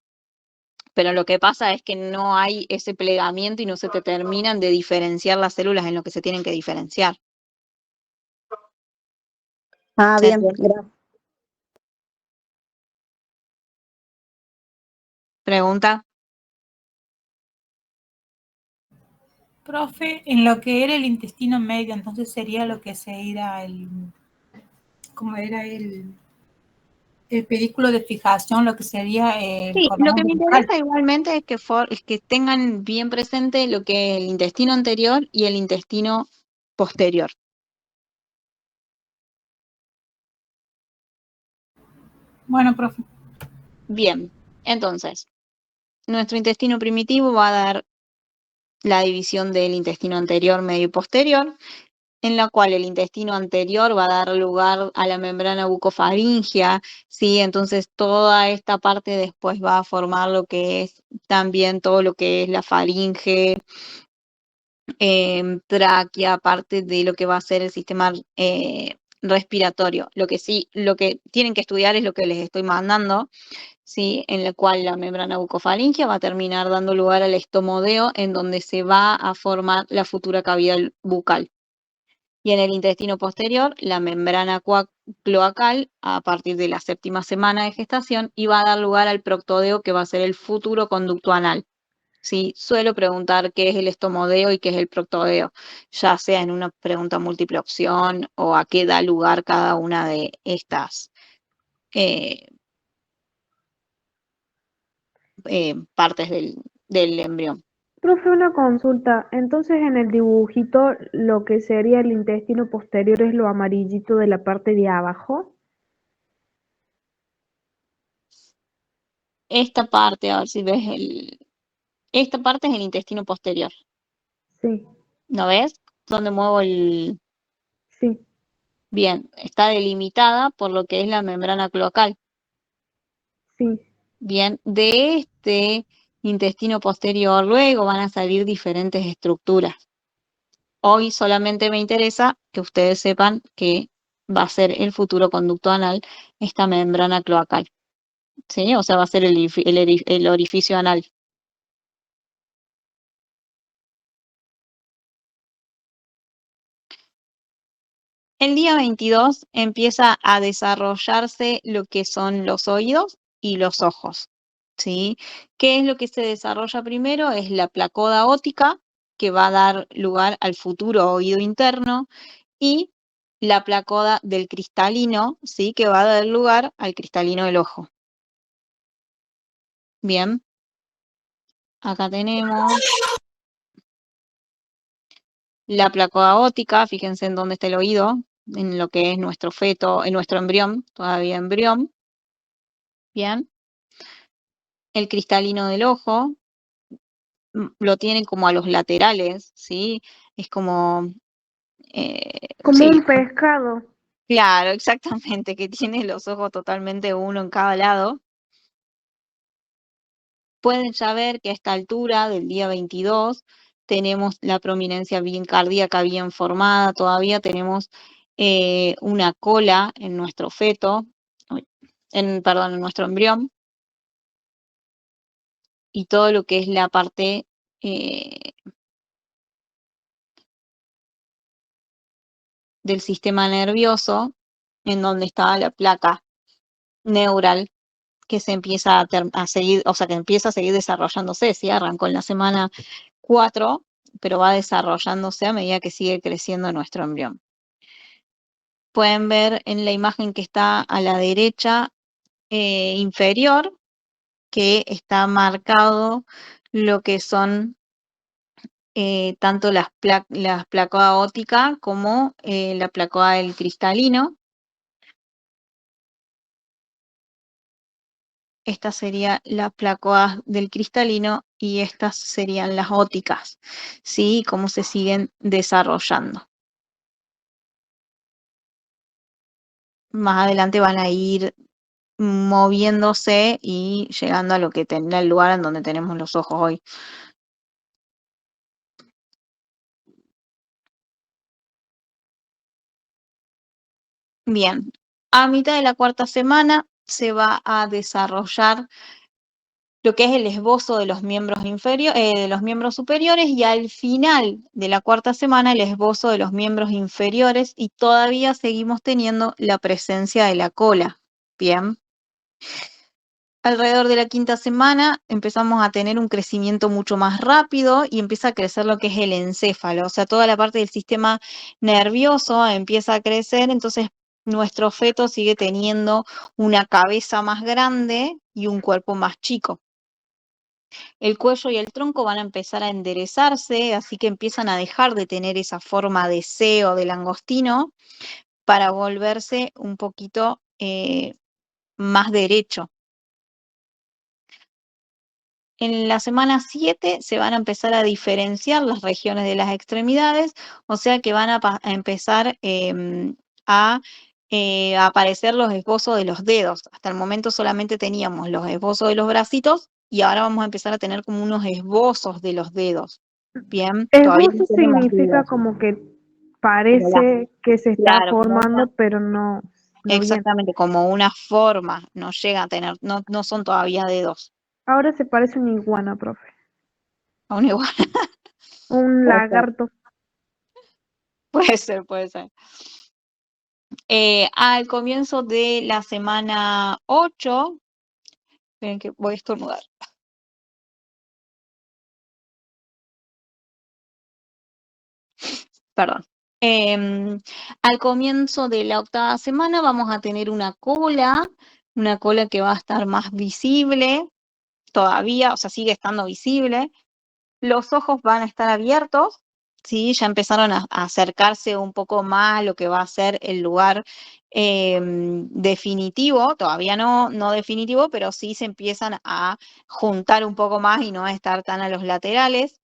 Pero lo que pasa es que no hay ese plegamiento y no se te terminan de diferenciar las células en lo que se tienen que diferenciar. Ah, ¿Se bien, entiende? gracias. Pregunta. Profe, en lo que era el intestino medio, entonces sería lo que sería ¿cómo era el pedículo de fijación, lo que sería el Sí, lo cordón que me umbilical? interesa igualmente es que tengan bien presente lo que es el intestino anterior y el intestino posterior. Bueno, profe. Bien, entonces, nuestro intestino primitivo va a dar la división del intestino anterior, medio y posterior, en la cual el intestino anterior va a dar lugar a la membrana bucofaringea, ¿sí? Entonces toda esta parte después va a formar lo que es también todo lo que es la faringe, tráquea, parte de lo que va a ser el sistema respiratorio. Lo que tienen que estudiar es lo que les estoy mandando, ¿sí? En la cual la membrana bucofaringea va a terminar dando lugar al estomodeo, en donde se va a formar la futura cavidad bucal. Y en el intestino posterior, la membrana cloacal, a partir de la 7ª semana de gestación, y va a dar lugar al proctodeo, que va a ser el futuro conducto anal. Sí, suelo preguntar qué es el estomodeo y qué es el proctodeo, ya sea en una pregunta múltiple opción o a qué da lugar cada una de estas eh, partes del embrión. Profe, una consulta. Entonces, en el dibujito, lo que sería el intestino posterior es lo amarillito de la parte de abajo. Esta parte, a ver si ves esta parte es el intestino posterior. Sí, ¿No ves? Donde muevo sí, Bien, está delimitada por lo que es la membrana cloacal. sí. Bien, de este intestino posterior luego van a salir diferentes estructuras. Hoy solamente me interesa que ustedes sepan que va a ser el futuro conducto anal, esta membrana cloacal, ¿sí? O sea, va a ser el orificio anal. El día 22 empieza a desarrollarse lo que son los oídos y los ojos, ¿sí? ¿Qué es lo que se desarrolla primero? Es la placoda óptica, que va a dar lugar al futuro oído interno, y la placoda del cristalino, ¿sí? Que va a dar lugar al cristalino del ojo. Bien, acá tenemos la placoda óptica, fíjense en dónde está el oído, en lo que es nuestro feto, en nuestro embrión, todavía embrión. Bien. El cristalino del ojo lo tienen como a los laterales, ¿sí? Es como, Como sí, un pescado. claro, exactamente, que tiene los ojos totalmente uno en cada lado. pueden ya ver que a esta altura del día 22 tenemos la prominencia bien cardíaca bien formada, todavía tenemos una cola en nuestro feto, perdón, en nuestro embrión, y todo lo que es la parte del sistema nervioso, en donde estaba la placa neural que se empieza a seguir, o sea, que empieza a seguir desarrollándose, ¿sí? Arrancó en la semana 4, pero va desarrollándose a medida que sigue creciendo nuestro embrión. Pueden ver en la imagen que está a la derecha inferior que está marcado lo que son tanto las placa óptica como la placa del cristalino. Esta sería la placa del cristalino y estas serían las ópticas, ¿sí? Cómo se siguen desarrollando. Más adelante van a ir moviéndose y llegando a lo que tendrá el lugar en donde tenemos los ojos hoy. Bien, a mitad de la cuarta semana se va a desarrollar lo que es el esbozo de los miembros de los miembros superiores, y al final de la cuarta semana el esbozo de los miembros inferiores, y todavía seguimos teniendo la presencia de la cola. Bien. Alrededor de la quinta semana empezamos a tener un crecimiento mucho más rápido y empieza a crecer lo que es el encéfalo, o sea, toda la parte del sistema nervioso empieza a crecer, entonces nuestro feto sigue teniendo una cabeza más grande y un cuerpo más chico. El cuello y el tronco van a empezar a enderezarse, así que empiezan a dejar de tener esa forma de C o de langostino para volverse un poquito más derecho. En la semana 7 se van a empezar a diferenciar las regiones de las extremidades, o sea que van a empezar a aparecer los esbozos de los dedos. Hasta el momento solamente teníamos los esbozos de los bracitos y ahora vamos a empezar a tener como unos esbozos de los dedos. Bien, todavía no Esbozo tenemos significa dedos. como que parece que se está Claro, formando, pero no bien. exactamente, como una forma, no llega a tener, no son todavía dedos. Ahora se parece a una iguana, profe. A una iguana. Un lagarto. Puede ser, puede ser. Al comienzo de la semana 8, esperen que voy a estornudar. Perdón. Al comienzo de la 8ª semana vamos a tener una cola que va a estar más visible todavía, o sea, sigue estando visible. Los ojos van a estar abiertos, ¿sí? Ya empezaron a acercarse un poco más a lo que va a ser el lugar definitivo, todavía no definitivo, pero sí se empiezan a juntar un poco más y no a estar tan a los laterales.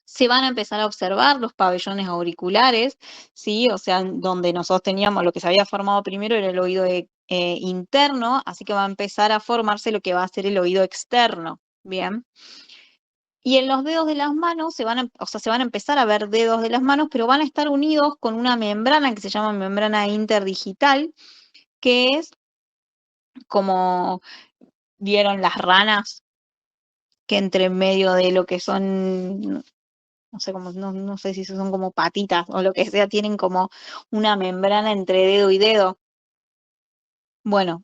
Se van a empezar a observar los pabellones auriculares, ¿sí? O sea, donde nosotros teníamos, lo que se había formado primero era el oído interno, así que va a empezar a formarse lo que va a ser el oído externo, ¿bien? Y en los dedos de las manos se van a empezar a ver dedos de las manos, pero van a estar unidos con una membrana que se llama membrana interdigital, que es como vieron las ranas, que entre medio de lo que son, no sé si son como patitas o lo que sea, tienen como una membrana entre dedo y dedo. Bueno,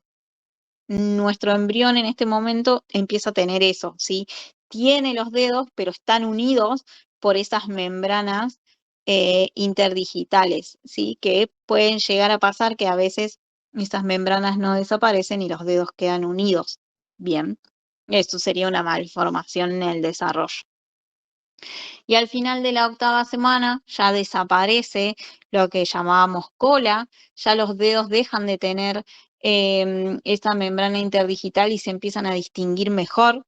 nuestro embrión en este momento empieza a tener eso, ¿sí? Tiene los dedos, pero están unidos por esas membranas interdigitales, ¿sí? Que pueden llegar a pasar que a veces esas membranas no desaparecen y los dedos quedan unidos. Bien, esto sería una malformación en el desarrollo. Y al final de la 8ª semana ya desaparece lo que llamábamos cola, ya los dedos dejan de tener esta membrana interdigital y se empiezan a distinguir mejor.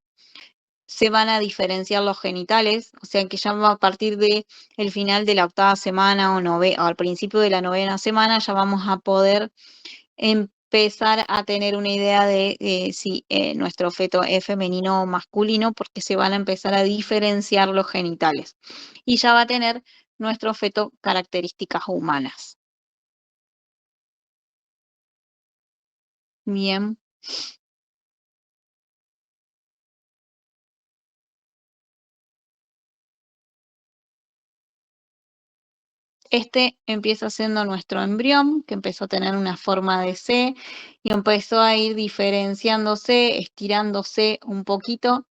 Se van a diferenciar los genitales, o sea que ya a partir del final de la 8ª semana o al principio de la 9ª semana ya vamos a poder empezar a tener una idea de si nuestro feto es femenino o masculino, porque se van a empezar a diferenciar los genitales. Y ya va a tener nuestro feto características humanas. Bien. Este empieza siendo nuestro embrión, que empezó a tener una forma de C y empezó a ir diferenciándose, estirándose un poquito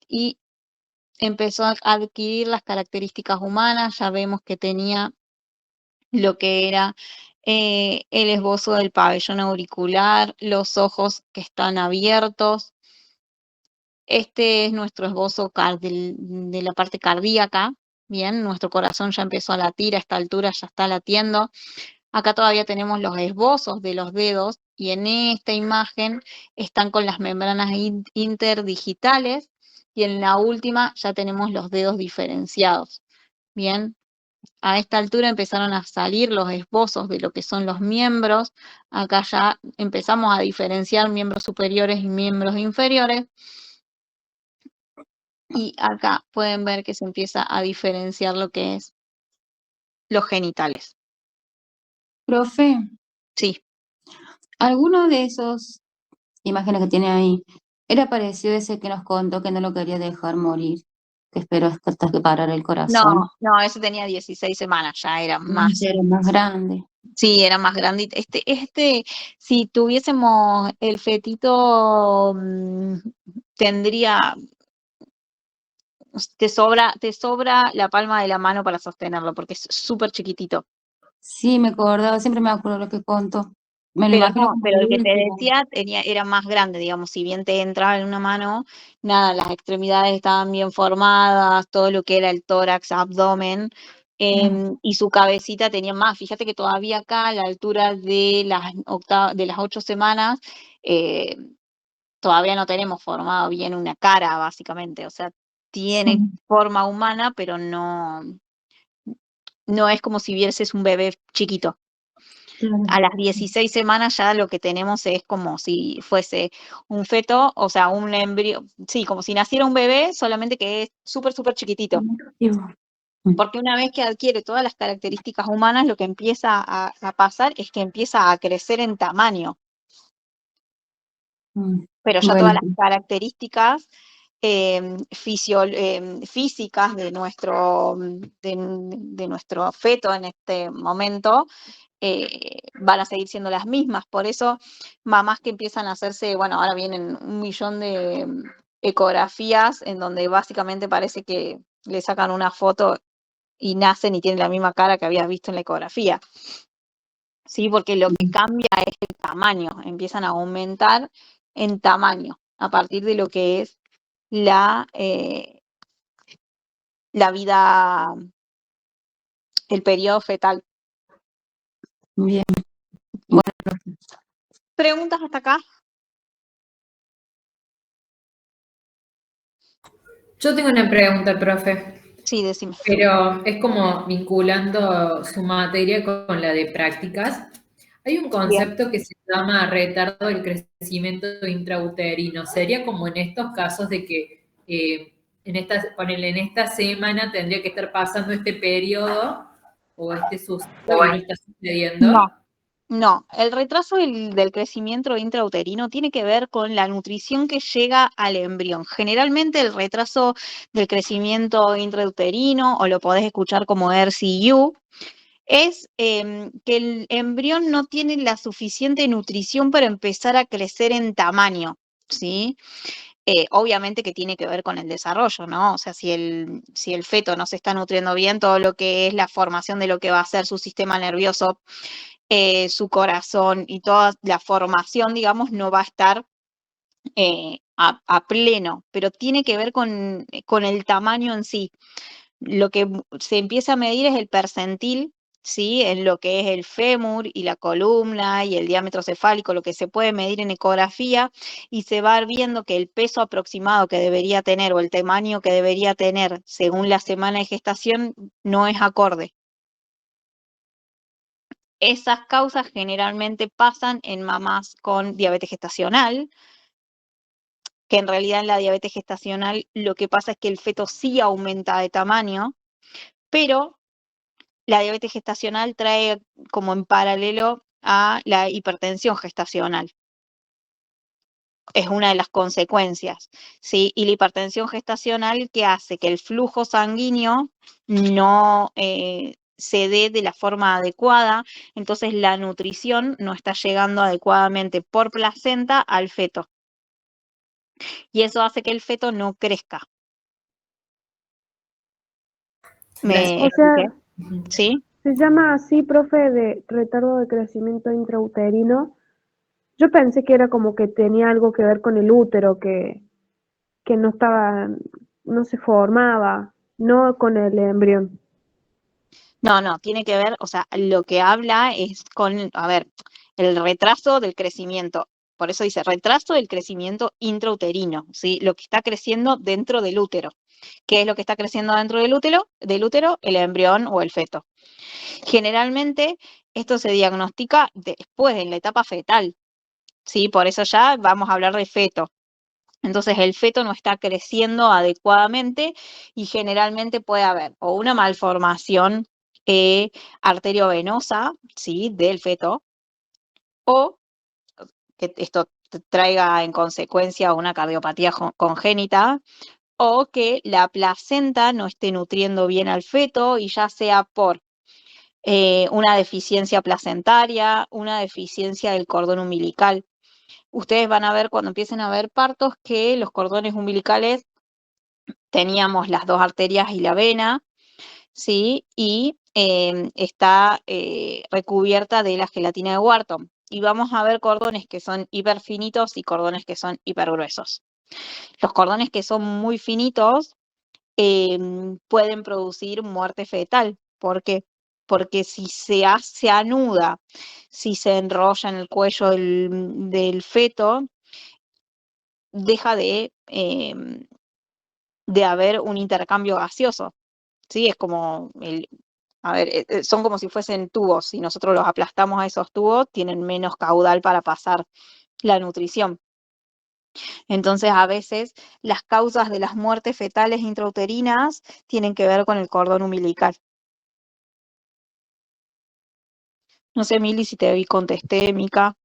y empezó a adquirir las características humanas. Ya vemos que tenía lo que era el esbozo del pabellón auricular, los ojos que están abiertos. Este es nuestro esbozo de la parte cardíaca. Bien, nuestro corazón ya empezó a latir, a esta altura ya está latiendo. Acá todavía tenemos los esbozos de los dedos y en esta imagen están con las membranas interdigitales y en la última ya tenemos los dedos diferenciados. Bien, a esta altura empezaron a salir los esbozos de lo que son los miembros. Acá ya empezamos a diferenciar miembros superiores y miembros inferiores. Y acá pueden ver que se empieza a diferenciar lo que es los genitales. Profe, Sí. ¿alguno de esos imágenes que tiene ahí era parecido a ese que nos contó que no lo quería dejar morir, que esperó hasta que parara el corazón? No, ese tenía 16 semanas, ya era más. Ya era más grande. Sí, era más grande. Si tuviésemos el fetito, tendría, te sobra la palma de la mano para sostenerlo, porque es súper chiquitito. Sí, me acordaba, siempre me acuerdo lo que contó. Me lo Pero imagino no, como pero el que te último. decía era más grande, digamos, si bien te entraba en una mano, nada, las extremidades estaban bien formadas, todo lo que era el tórax, abdomen, y su cabecita tenía más. Fíjate que todavía acá, a la altura de las 8 semanas, todavía no tenemos formado bien una cara, básicamente. O sea, tiene Sí, forma humana, pero no es como si vieses un bebé chiquito. claro. A las 16 semanas ya lo que tenemos es como si fuese un feto, o sea, un embrión, sí, como si naciera un bebé, solamente que es súper, súper chiquitito. Porque una vez que adquiere todas las características humanas, lo que empieza a pasar es que empieza a crecer en tamaño. Pero ya todas las características físicas de nuestro feto en este momento van a seguir siendo las mismas. Por eso, mamás que empiezan a hacerse, bueno, ahora vienen 1 millón de ecografías en donde básicamente parece que le sacan una foto y nacen y tienen la misma cara que habías visto en la ecografía. Sí, porque lo que cambia es el tamaño, empiezan a aumentar en tamaño a partir de lo que es la vida, el periodo fetal. Bien. ¿Preguntas hasta acá? Yo tengo una pregunta, profe. Sí, decime. Pero es como vinculando su materia con la de prácticas. Hay un concepto que se llama retardo del crecimiento intrauterino. Sería como en estos casos de que en esta semana tendría que estar pasando este periodo o este suceso y no está sucediendo. No, el retraso del crecimiento intrauterino tiene que ver con la nutrición que llega al embrión. Generalmente el retraso del crecimiento intrauterino, o lo podés escuchar como RCU, es que el embrión no tiene la suficiente nutrición para empezar a crecer en tamaño, ¿sí? Obviamente que tiene que ver con el desarrollo, ¿no? O sea, si el feto no se está nutriendo bien, todo lo que es la formación de lo que va a ser su sistema nervioso, su corazón y toda la formación, digamos, no va a estar a pleno, pero tiene que ver con el tamaño en sí. Lo que se empieza a medir es el percentil, ¿sí? En lo que es el fémur y la columna y el diámetro cefálico, lo que se puede medir en ecografía, y se va viendo que el peso aproximado que debería tener o el tamaño que debería tener según la semana de gestación no es acorde. Esas causas generalmente pasan en mamás con diabetes gestacional, que en realidad en la diabetes gestacional lo que pasa es que el feto sí aumenta de tamaño, pero la diabetes gestacional trae como en paralelo a la hipertensión gestacional. Es una de las consecuencias, ¿sí? Y la hipertensión gestacional que hace que el flujo sanguíneo no se dé de la forma adecuada, entonces la nutrición no está llegando adecuadamente por placenta al feto. Y eso hace que el feto no crezca. ¿Me O sea, expliqué? ¿Sí? se llama así, profe, de retardo de crecimiento intrauterino. Yo pensé que era como que tenía algo que ver con el útero, que no estaba, no se formaba, no con el embrión. No, tiene que ver, o sea, lo que habla es con, a ver, el retraso del crecimiento. Por eso dice retraso del crecimiento intrauterino, ¿sí? Lo que está creciendo dentro del útero. ¿Qué es lo que está creciendo dentro del útero? El embrión o el feto. Generalmente esto se diagnostica después, en la etapa fetal, ¿sí? Por eso ya vamos a hablar de feto. Entonces el feto no está creciendo adecuadamente y generalmente puede haber o una malformación arteriovenosa, ¿sí? Del feto, o que esto traiga en consecuencia una cardiopatía congénita, o que la placenta no esté nutriendo bien al feto y ya sea por una deficiencia placentaria, una deficiencia del cordón umbilical. Ustedes van a ver cuando empiecen a ver partos que los cordones umbilicales teníamos las dos arterias y la vena, ¿sí? Y está recubierta de la gelatina de Wharton. Y vamos a ver cordones que son hiperfinitos y cordones que son hipergruesos. Los cordones que son muy finitos pueden producir muerte fetal. ¿Por qué? Porque si se anuda, si se enrolla en el cuello del feto, deja de haber un intercambio gaseoso, ¿sí? Es como, son como si fuesen tubos. Si nosotros los aplastamos a esos tubos, tienen menos caudal para pasar la nutrición. Entonces, a veces las causas de las muertes fetales intrauterinas tienen que ver con el cordón umbilical. No sé, Mili, si te contesté, Mica.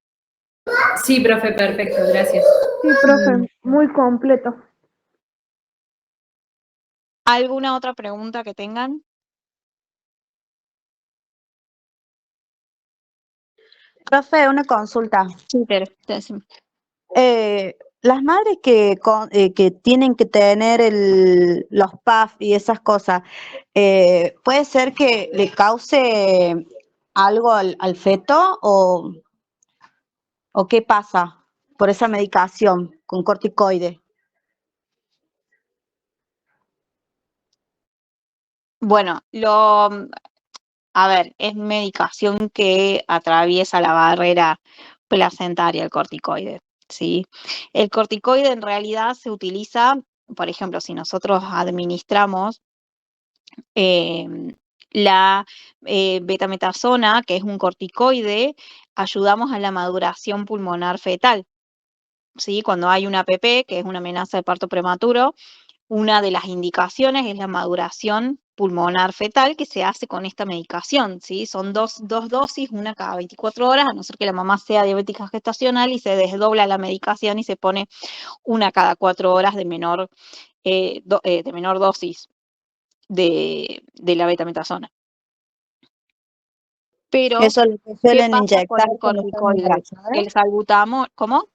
Sí, profe, perfecto, gracias. Sí, profe, muy completo. ¿Alguna otra pregunta que tengan? Profe, una consulta. Sí, decime. Las madres que tienen que tener los PAF y esas cosas, ¿puede ser que le cause algo al feto o qué pasa por esa medicación con corticoide? Bueno, a ver, es medicación que atraviesa la barrera placentaria, el corticoide, ¿sí? El corticoide en realidad se utiliza, por ejemplo, si nosotros administramos la betametasona, que es un corticoide, ayudamos a la maduración pulmonar fetal, ¿sí? Cuando hay una APP, que es una amenaza de parto prematuro, una de las indicaciones es la maduración pulmonar fetal que se hace con esta medicación, ¿sí? Son dos dosis, una cada 24 horas, a no ser que la mamá sea diabética gestacional y se desdobla la medicación y se pone una cada 4 horas de menor dosis de la betametasona. Pero, Eso es lo que ¿qué suelen pasa con inyectar el cuando estás corticoide? embarazada. El salbutamol, ¿cómo?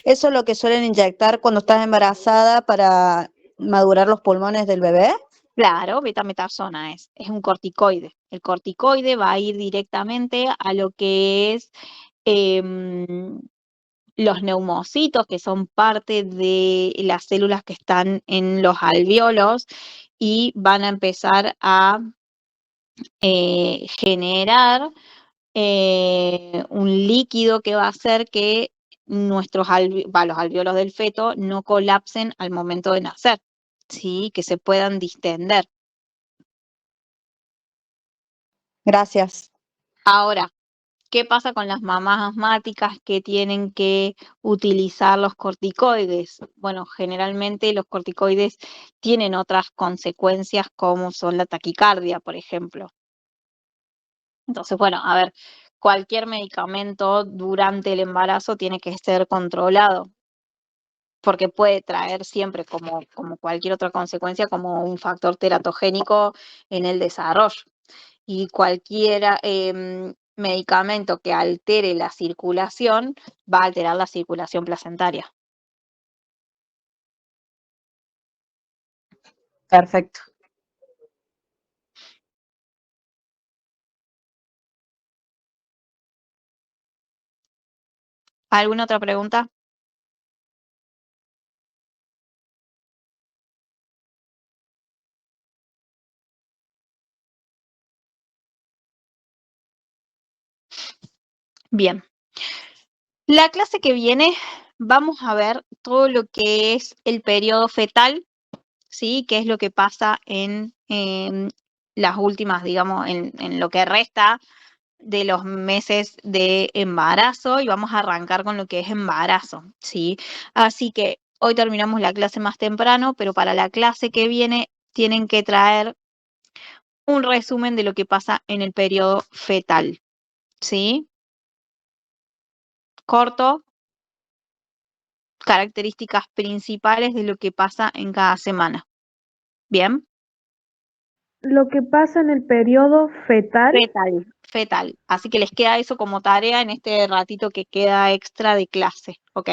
Eso es lo que suelen inyectar cuando estás embarazada para madurar los pulmones del bebé. Claro, betametasona es un corticoide. El corticoide va a ir directamente a lo que es los neumocitos, que son parte de las células que están en los alvéolos y van a empezar a generar un líquido que va a hacer que los alvéolos del feto no colapsen al momento de nacer, ¿sí? Que se puedan distender. Gracias. Ahora, ¿Qué pasa con las mamás asmáticas que tienen que utilizar los corticoides? Bueno, generalmente los corticoides tienen otras consecuencias como son la taquicardia, por ejemplo. Entonces, bueno, a ver, cualquier medicamento durante el embarazo tiene que ser controlado, porque puede traer siempre, como cualquier otra consecuencia, como un factor teratogénico en el desarrollo. Y cualquier medicamento que altere la circulación va a alterar la circulación placentaria. Perfecto. ¿Alguna otra pregunta? Bien. La clase que viene vamos a ver todo lo que es el periodo fetal, ¿sí? Qué es lo que pasa en las últimas, digamos, en lo que resta de los meses de embarazo, y vamos a arrancar con lo que es embarazo, ¿sí? Así que hoy terminamos la clase más temprano, pero para la clase que viene tienen que traer un resumen de lo que pasa en el periodo fetal, ¿sí? Corto, características principales de lo que pasa en cada semana. ¿Bien? Lo que pasa en el periodo fetal. Fetal. Así que les queda eso como tarea en este ratito que queda extra de clase, ¿ok?